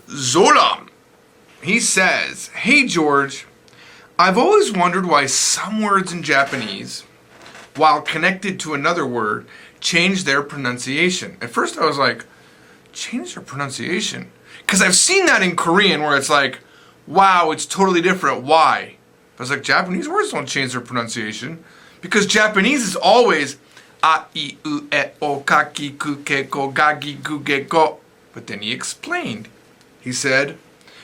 Zola. He says, "Hey George, I've always wondered why some words in Japanese, while connected to another word, change their pronunciation." At first I was like, change their pronunciation? Because I've seen that in Korean where it's like, wow, it's totally different. Why? I was like, Japanese words don't change their pronunciation. Because Japanese is always a, I, u, e, o, ka, ki, ku, ke, ko, ga, gi, gu, ge, go. But then he explained. He said,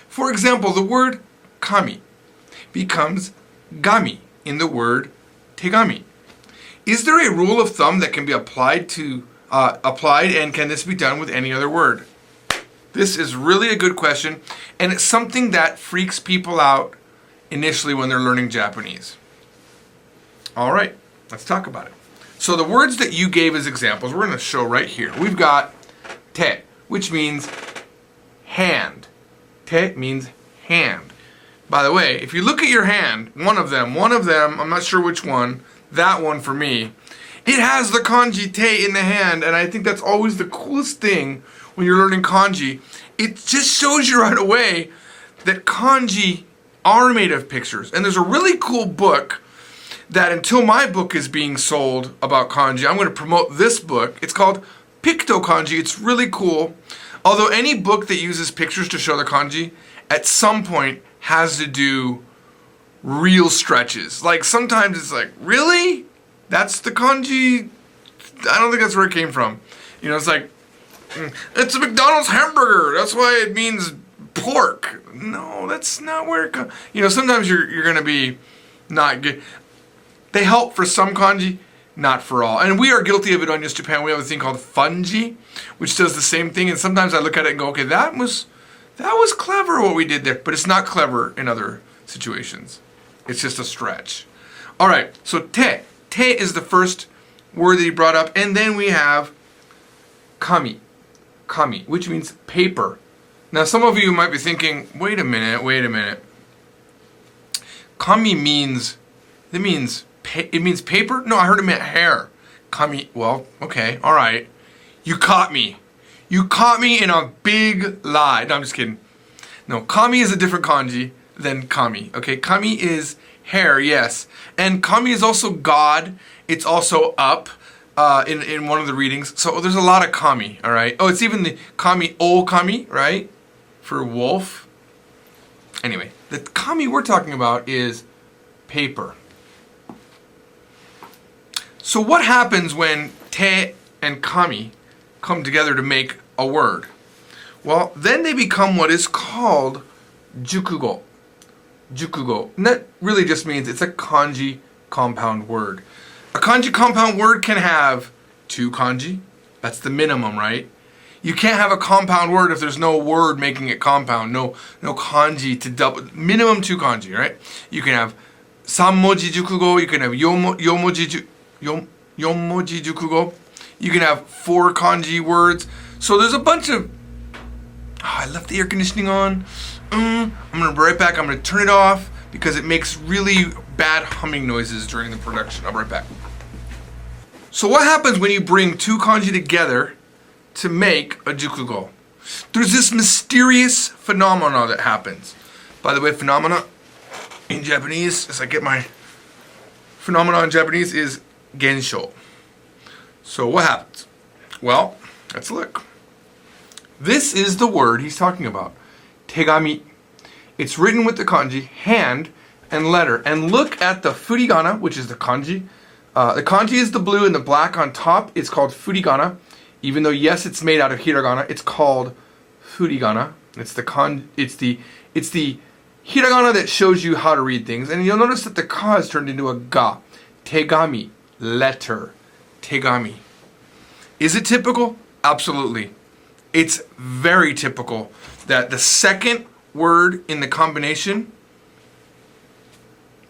for example, the word kami becomes gami in the word tegami. Is there a rule of thumb that can be applied and can this be done with any other word? This is really a good question, and it's something that freaks people out initially when they're learning Japanese. All right, let's talk about it. So the words that you gave as examples, we're going to show right here. We've got te, which means hand. Te means hand. By the way, if you look at your hand, one of them, I'm not sure which one, that one for me, it has the kanji te in the hand, and I think that's always the coolest thing when you're learning kanji. It just shows you right away that kanji are made of pictures. And there's a really cool book that until my book is being sold about kanji, I'm going to promote this book. It's called Picto Kanji. It's really cool. Although any book that uses pictures to show the kanji, at some point has to do real stretches. Like sometimes it's like, really? That's the kanji? I don't think that's where it came from. You know, it's like, it's a McDonald's hamburger. That's why it means pork. No, that's not where it comes. You know, sometimes you're going to be not good. They help for some kanji, not for all. And we are guilty of it on Yes Japan. We have a thing called funji, which does the same thing. And sometimes I look at it and go, okay, that was clever what we did there. But it's not clever in other situations. It's just a stretch. All right, so te. Te is the first word that he brought up. And then we have kami. Kami, which means paper. Now some of you might be thinking, wait a minute. Kami means paper? No, I heard it meant hair. Kami, well, okay, all right. You caught me. You caught me in a big lie. No, I'm just kidding. No, kami is a different kanji than kami. Okay, kami is hair, yes. And kami is also God. It's also up in one of the readings. So there's a lot of kami, all right? Oh, it's even the kami, kami, right? For wolf. Anyway, the kami we're talking about is paper. So what happens when te and kami come together to make a word? Well, then they become what is called jukugo. Jukugo. And that really just means it's a kanji compound word. A kanji compound word can have 2 kanji. That's the minimum, right? You can't have a compound word if there's no word making it compound. No kanji to double. Minimum 2 kanji, right? You can have 3-moji jukugo. You can have 4-moji jukugo. You can have 4 kanji words. So there's a bunch of... I left the air conditioning on. I'm going to be right back. I'm going to turn it off because it makes really bad humming noises during the production. I'll be right back. So what happens when you bring 2 kanji together to make a jukugo? There's this mysterious phenomena that happens. By the way, phenomena in Japanese, as I get my phenomena in Japanese, is gensho. So what happens? Well, let's look. This is the word he's talking about. Tegami. It's written with the kanji, hand and letter. And look at the furigana, which is the kanji. The kanji is the blue and the black on top. It's called furigana. Even though, yes, it's made out of hiragana, it's called furigana. It's the hiragana that shows you how to read things. And you'll notice that the ka is turned into a ga. Tegami, letter. Tegami. Is it typical? Absolutely. It's very typical that the second word in the combination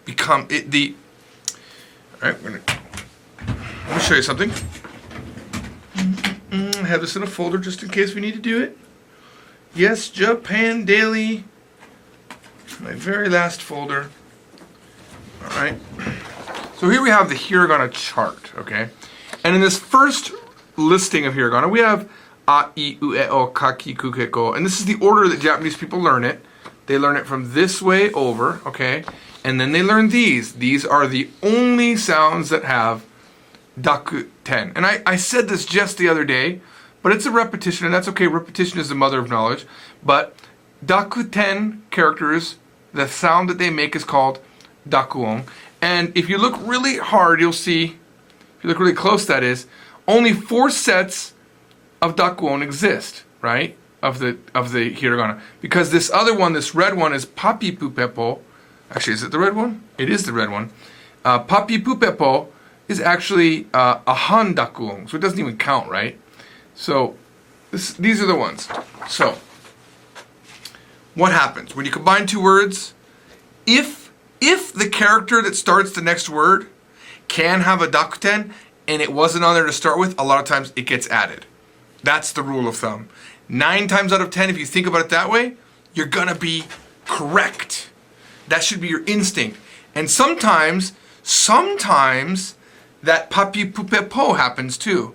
become it the. All right, let me show you something. I have this in a folder just in case we need to do it. Yes, Japan Daily. My very last folder. All right. So here we have the hiragana chart, okay? And in this first listing of hiragana, we have A, I, U, E, O, Ka, Ki, Ku, Ke, Ko. And this is the order that Japanese people learn it. They learn it from this way over, okay? And then they learn these. These are the only sounds that have dakuten. And I said this just the other day, but it's a repetition, and that's okay. Repetition is the mother of knowledge. But dakuten characters, the sound that they make is called dakuon. And if you look really hard, you'll see, if you look really close, that is, only 4 sets of dakuon exist, right? Of the hiragana. Because this other one, this red one, is papi pupepo. Actually, is it the red one? It is the red one. Papi pupepo is actually a han dakuon, so it doesn't even count, right? So these are the ones. So what happens when you combine 2 words? If the character that starts the next word can have a dakuten and it wasn't on there to start with, a lot of times it gets added. That's the rule of thumb. 9 times out of 10, if you think about it that way, you're gonna be correct. That should be your instinct. And sometimes that papi pupepo happens too.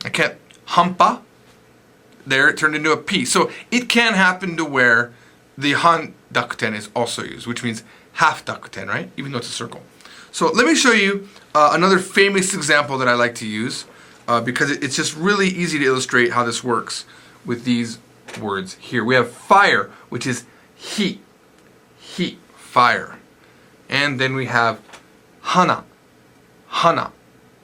I can't, hampa, there it turned into a P. So it can happen to where the han dakuten is also used, which means half dakuten, right? Even though it's a circle. So let me show you another famous example that I like to use because it's just really easy to illustrate how this works with these words here. We have fire, which is heat, fire. And then we have hana,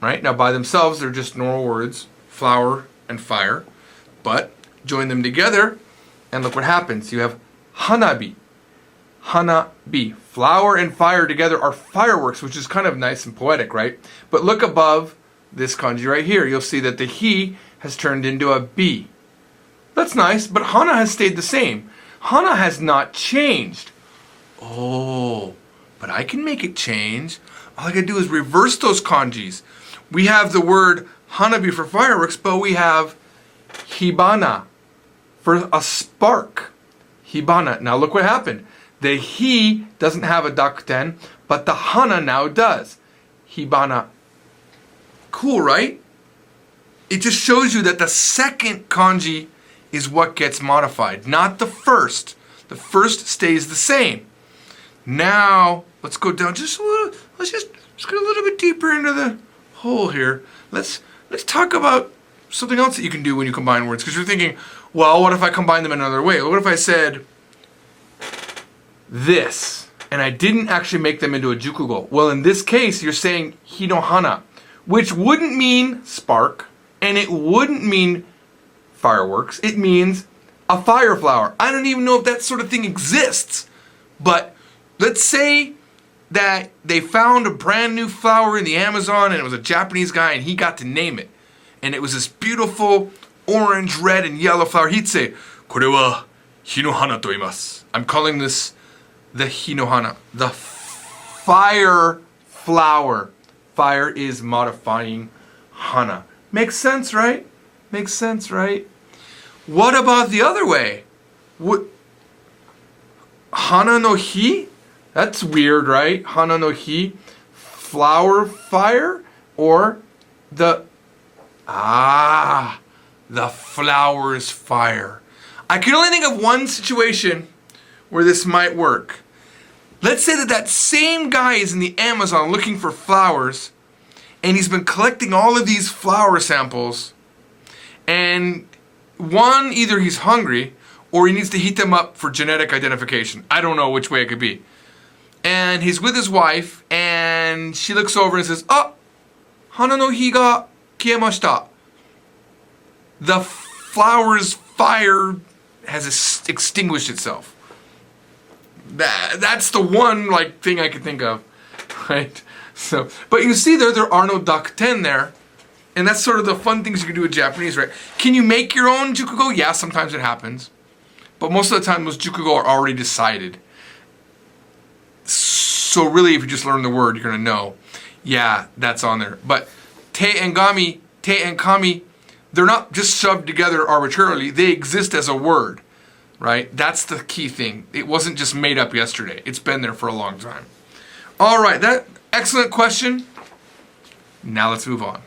right? Now by themselves, they're just normal words, flower and fire. But join them together, and look what happens. You have hanabi, flower and fire together are fireworks, which is kind of nice and poetic, right? But look above this kanji right here. You'll see that the hi has turned into a b. That's nice, but hana has stayed the same. Hana has not changed. Oh, but I can make it change. All I gotta do is reverse those kanjis. We have the word hanabi for fireworks, but we have hibana for a spark. Hibana. Now look what happened. The hi doesn't have a dakuten, but the hana now does. Hibana. Cool, right? It just shows you that the second kanji is what gets modified, not the first. The first stays the same. Now, let's go down just a little, let's just get a little bit deeper into the hole here. Let's talk about something else that you can do when you combine words, because you're thinking, well, what if I combine them another way? What if I said this, and I didn't actually make them into a jukugo? Well, in this case, you're saying hinohana, which wouldn't mean spark, and it wouldn't mean fireworks. It means a fire flower. I don't even know if that sort of thing exists, but let's say that they found a brand new flower in the Amazon, and it was a Japanese guy, and he got to name it. And it was this beautiful orange, red, and yellow flower. He'd say, "Kore wa hinohana to imasu." I'm calling this the hinohana, the fire flower. Fire is modifying hana. Makes sense, right? Makes sense, right? What about the other way? What? Hana no hi? That's weird, right? Hana no hi, flower fire, or the flower's fire. I can only think of one situation where this might work. Let's say that same guy is in the Amazon looking for flowers, and he's been collecting all of these flower samples, and one, either he's hungry, or he needs to heat them up for genetic identification. I don't know which way it could be. And he's with his wife, and she looks over and says, "Oh, hana no hi ga kiemashita." The flower's fire has extinguished itself. That's the one thing I can think of, right? So, but you see there are no dakuten there, and that's sort of the fun things you can do with Japanese, right? Can you make your own jukugo? Yeah, sometimes it happens, but most of the time those jukugo are already decided. So really, if you just learn the word, you're gonna know, yeah, that's on there. But te and kami, they're not just shoved together arbitrarily. They exist as a word, right? That's the key thing. It wasn't just made up yesterday. It's been there for a long time. All right, excellent question. Now let's move on.